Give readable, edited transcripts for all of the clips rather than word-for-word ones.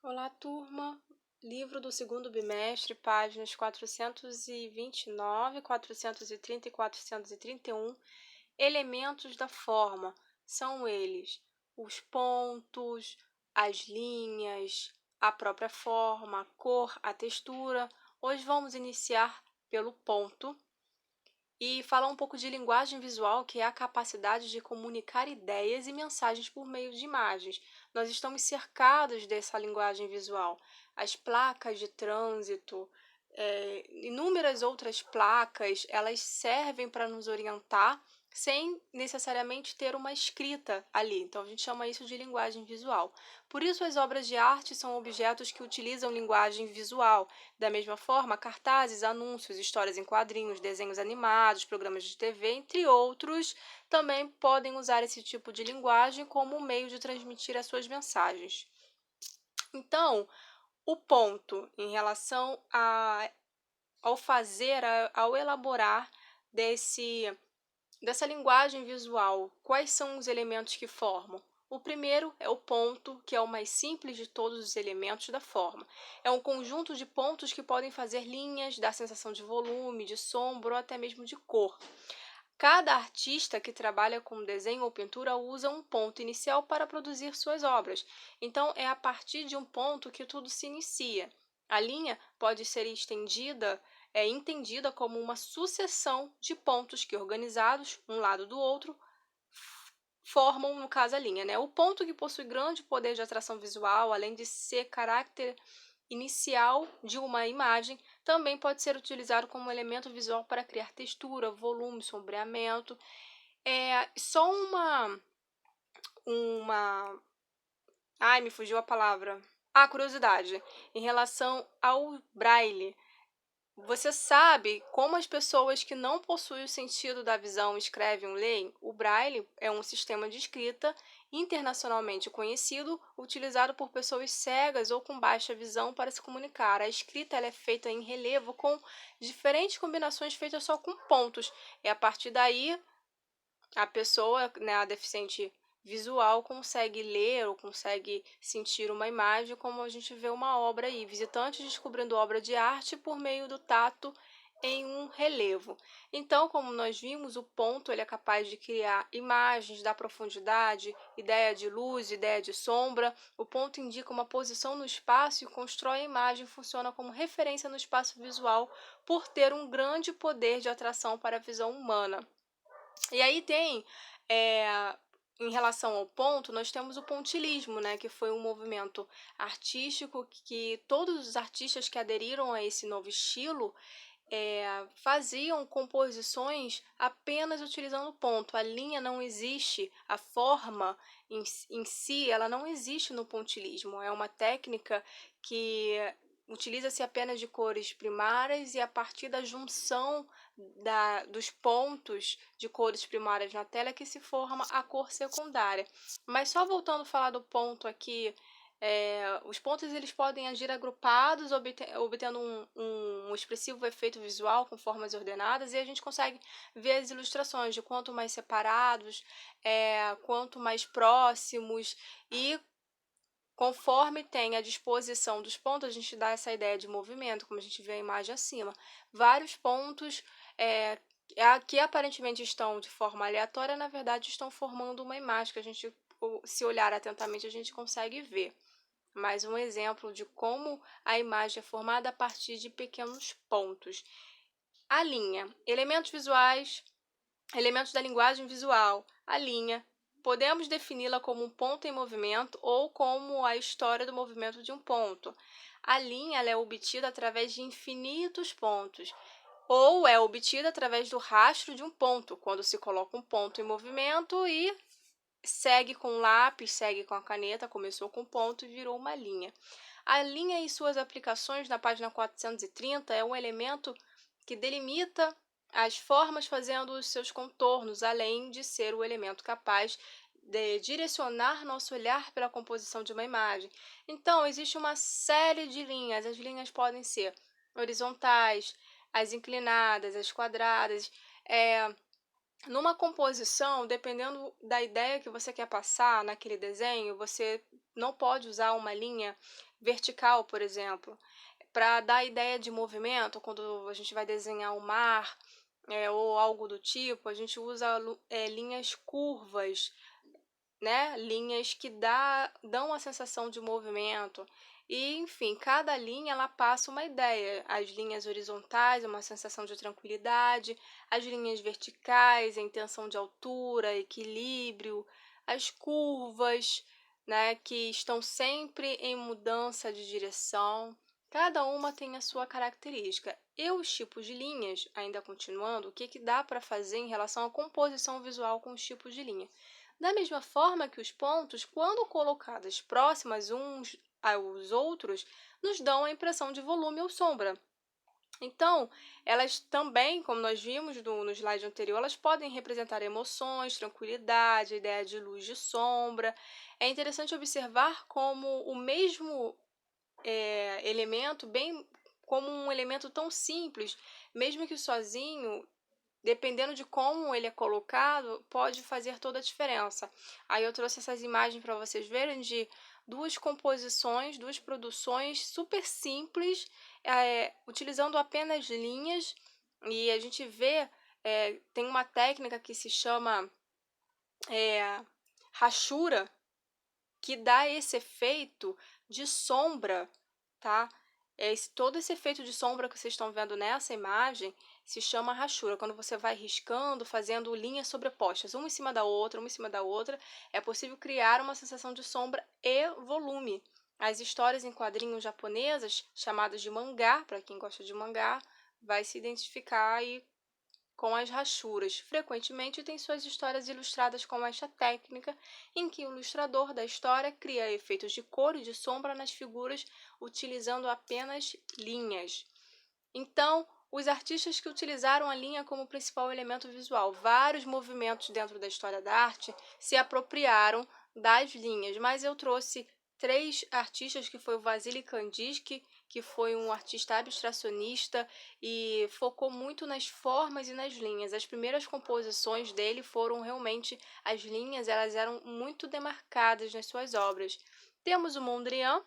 Olá, turma. Livro do segundo bimestre, páginas 429, 430 e 431. Elementos da forma. São eles os pontos, as linhas, a própria forma, a cor, a textura. Hoje vamos iniciar pelo ponto e falar um pouco de linguagem visual, que é a capacidade de comunicar ideias e mensagens por meio de imagens. Nós estamos cercados dessa linguagem visual. As placas de trânsito, inúmeras outras placas, elas servem para nos orientar sem necessariamente ter uma escrita ali. Então, a gente chama isso de linguagem visual. Por isso, as obras de arte são objetos que utilizam linguagem visual. Da mesma forma, cartazes, anúncios, histórias em quadrinhos, desenhos animados, programas de TV, entre outros, também podem usar esse tipo de linguagem como meio de transmitir as suas mensagens. Então, o ponto em relação ao elaborar dessa linguagem visual, quais são os elementos que formam? O primeiro é o ponto, que é o mais simples de todos os elementos da forma. É um conjunto de pontos que podem fazer linhas, dar sensação de volume, de sombra ou até mesmo de cor. Cada artista que trabalha com desenho ou pintura usa um ponto inicial para produzir suas obras. Então, é a partir de um ponto que tudo se inicia. A linha pode ser entendida como uma sucessão de pontos que, organizados um lado do outro, formam, no caso, a linha, né? O ponto, que possui grande poder de atração visual, além de ser caráter inicial de uma imagem, também pode ser utilizado como elemento visual para criar textura, volume, sombreamento. Só uma... Ai, me fugiu a palavra. Curiosidade. Em relação ao braille, você sabe como as pessoas que não possuem o sentido da visão escrevem ou leem? O Braille é um sistema de escrita internacionalmente conhecido, utilizado por pessoas cegas ou com baixa visão para se comunicar. A escrita ela é feita em relevo com diferentes combinações feitas só com pontos. E a partir daí, a pessoa, né, a deficiente visual, consegue ler ou consegue sentir uma imagem, como a gente vê uma obra aí, visitantes descobrindo obra de arte por meio do tato em um relevo. Então, como nós vimos, o ponto ele é capaz de criar imagens, dar profundidade, ideia de luz, ideia de sombra. O ponto indica uma posição no espaço e constrói a imagem, funciona como referência no espaço visual por ter um grande poder de atração para a visão humana. E aí em relação ao ponto, nós temos o pontilhismo, né, que foi um movimento artístico que todos os artistas que aderiram a esse novo estilo faziam composições apenas utilizando ponto. A linha não existe, a forma em si, ela não existe no pontilhismo. É uma técnica que utiliza-se apenas de cores primárias e a partir da junção dos pontos de cores primárias na tela que se forma a cor secundária. Mas só voltando a falar do ponto aqui, os pontos eles podem agir agrupados, obtendo um expressivo efeito visual com formas ordenadas, e a gente consegue ver as ilustrações de quanto mais separados, quanto mais próximos, e conforme tem a disposição dos pontos, a gente dá essa ideia de movimento, como a gente vê a imagem acima. Vários pontos que aparentemente estão de forma aleatória, na verdade estão formando uma imagem que a gente, se olhar atentamente, a gente consegue ver. Mais um exemplo de como a imagem é formada a partir de pequenos pontos. A linha, elementos visuais, elementos da linguagem visual. A linha, podemos defini-la como um ponto em movimento ou como a história do movimento de um ponto. A linha ela é obtida através de infinitos pontos, ou é obtida através do rastro de um ponto, quando se coloca um ponto em movimento e segue com o lápis, segue com a caneta, começou com ponto e virou uma linha. A linha e suas aplicações, na página 430, é um elemento que delimita as formas fazendo os seus contornos, além de ser o elemento capaz de direcionar nosso olhar pela composição de uma imagem. Então, existe uma série de linhas. As linhas podem ser horizontais, as inclinadas, as quadradas. Numa composição, dependendo da ideia que você quer passar naquele desenho, você não pode usar uma linha vertical, por exemplo, para dar ideia de movimento, quando a gente vai desenhar o mar, ou algo do tipo, a gente usa linhas curvas, né? Linhas que dão a sensação de movimento. E, enfim, cada linha ela passa uma ideia. As linhas horizontais, uma sensação de tranquilidade, as linhas verticais, a intenção de altura, equilíbrio, as curvas, né, que estão sempre em mudança de direção. Cada uma tem a sua característica. E os tipos de linhas, ainda continuando, o que dá para fazer em relação à composição visual com os tipos de linha? Da mesma forma que os pontos, quando colocados próximas uns aos outros, nos dão a impressão de volume ou sombra. Então, elas também, como nós vimos no slide anterior, elas podem representar emoções, tranquilidade, ideia de luz, de sombra. É interessante observar como o mesmo elemento, bem como um elemento tão simples, mesmo que sozinho, dependendo de como ele é colocado, pode fazer toda a diferença. Aí eu trouxe essas imagens para vocês verem de duas composições, duas produções super simples, utilizando apenas linhas, e a gente vê, tem uma técnica que se chama rachura, que dá esse efeito de sombra, tá? Todo esse efeito de sombra que vocês estão vendo nessa imagem se chama rachura. Quando você vai riscando, fazendo linhas sobrepostas, uma em cima da outra, uma em cima da outra, é possível criar uma sensação de sombra e volume. As histórias em quadrinhos japonesas, chamadas de mangá, para quem gosta de mangá, vai se identificar aí com as rachuras. Frequentemente tem suas histórias ilustradas com esta técnica, em que o ilustrador da história cria efeitos de cor e de sombra nas figuras utilizando apenas linhas. Então, os artistas que utilizaram a linha como principal elemento visual, vários movimentos dentro da história da arte se apropriaram das linhas, mas eu trouxe três artistas, que foi o Vasily Kandinsky, que foi um artista abstracionista e focou muito nas formas e nas linhas. As primeiras composições dele foram realmente as linhas, elas eram muito demarcadas nas suas obras. Temos o Mondrian.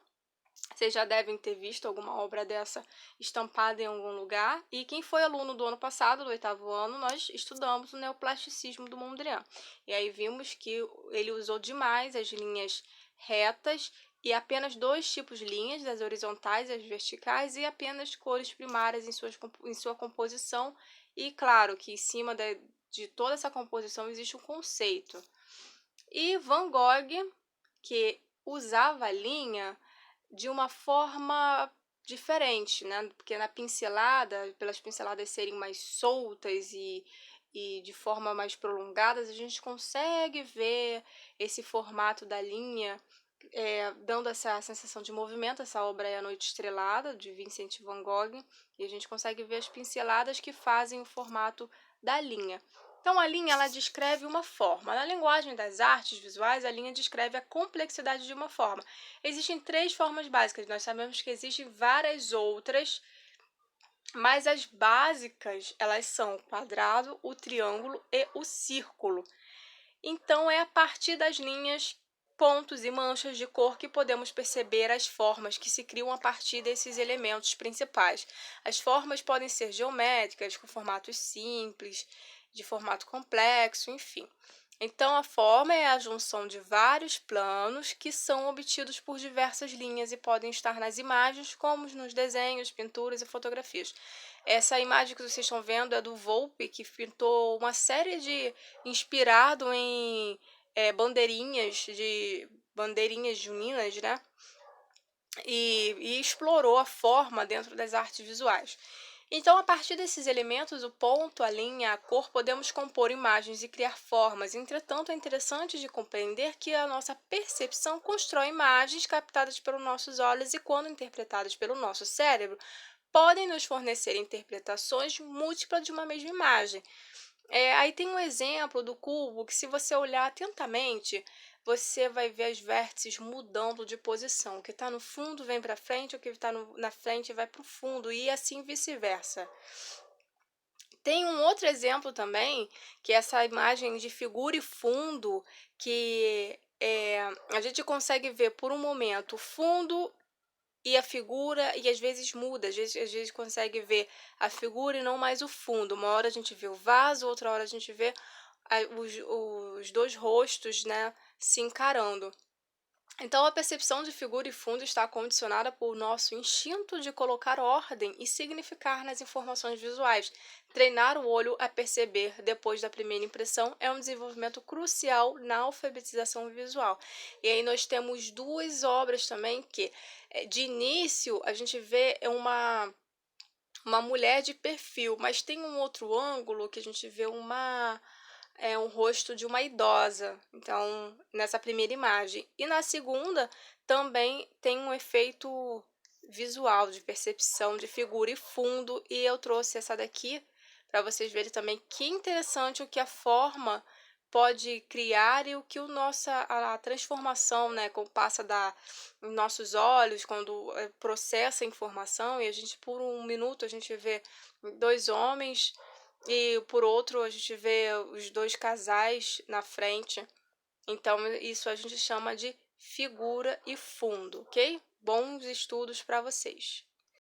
Vocês já devem ter visto alguma obra dessa estampada em algum lugar. E quem foi aluno do ano passado, do 8º ano, nós estudamos o neoplasticismo do Mondrian. E aí vimos que ele usou demais as linhas retas e apenas dois tipos de linhas, as horizontais e as verticais, e apenas cores primárias em sua composição. E claro que em cima de toda essa composição existe um conceito. E Van Gogh, que usava a linha de uma forma diferente, né? Porque pelas pinceladas serem mais soltas e de forma mais prolongadas, a gente consegue ver esse formato da linha, dando essa sensação de movimento. Essa obra é A Noite Estrelada, de Vincent van Gogh, e a gente consegue ver as pinceladas que fazem o formato da linha. Então, a linha ela descreve uma forma. Na linguagem das artes visuais, a linha descreve a complexidade de uma forma. Existem três formas básicas, nós sabemos que existem várias outras, mas as básicas elas são o quadrado, o triângulo e o círculo. Então, é a partir das linhas, pontos e manchas de cor que podemos perceber as formas que se criam a partir desses elementos principais. As formas podem ser geométricas, com formatos simples, de formato complexo, enfim. Então, a forma é a junção de vários planos que são obtidos por diversas linhas e podem estar nas imagens, como nos desenhos, pinturas e fotografias. Essa imagem que vocês estão vendo é do Volpe, que pintou uma série de... inspirado em bandeirinhas juninas, né? E explorou a forma dentro das artes visuais. Então, a partir desses elementos, o ponto, a linha, a cor, podemos compor imagens e criar formas. Entretanto, é interessante de compreender que a nossa percepção constrói imagens captadas pelos nossos olhos e, quando interpretadas pelo nosso cérebro, podem nos fornecer interpretações múltiplas de uma mesma imagem. Aí tem um exemplo do cubo que, se você olhar atentamente, você vai ver os vértices mudando de posição. O que está no fundo vem para frente, o que está na frente vai para o fundo, e assim vice-versa. Tem um outro exemplo também, que é essa imagem de figura e fundo, que a gente consegue ver por um momento o fundo e a figura, e às vezes muda, às vezes consegue ver a figura e não mais o fundo. Uma hora a gente vê o vaso, outra hora a gente vê os dois rostos, né, se encarando. Então, a percepção de figura e fundo está condicionada por nosso instinto de colocar ordem e significar nas informações visuais. Treinar o olho a perceber depois da primeira impressão é um desenvolvimento crucial na alfabetização visual. E aí nós temos duas obras também que, de início, a gente vê uma mulher de perfil, mas tem um outro ângulo que a gente vê um rosto de uma idosa, então, nessa primeira imagem. E na segunda, também tem um efeito visual, de percepção de figura e fundo, e eu trouxe essa daqui para vocês verem também que interessante o que a forma pode criar e o que a transformação, né, como passa nos nossos olhos, quando processa a informação, e a gente, por um minuto, a gente vê dois homens e por outro, a gente vê os dois casais na frente. Então, isso a gente chama de figura e fundo, ok? Bons estudos para vocês.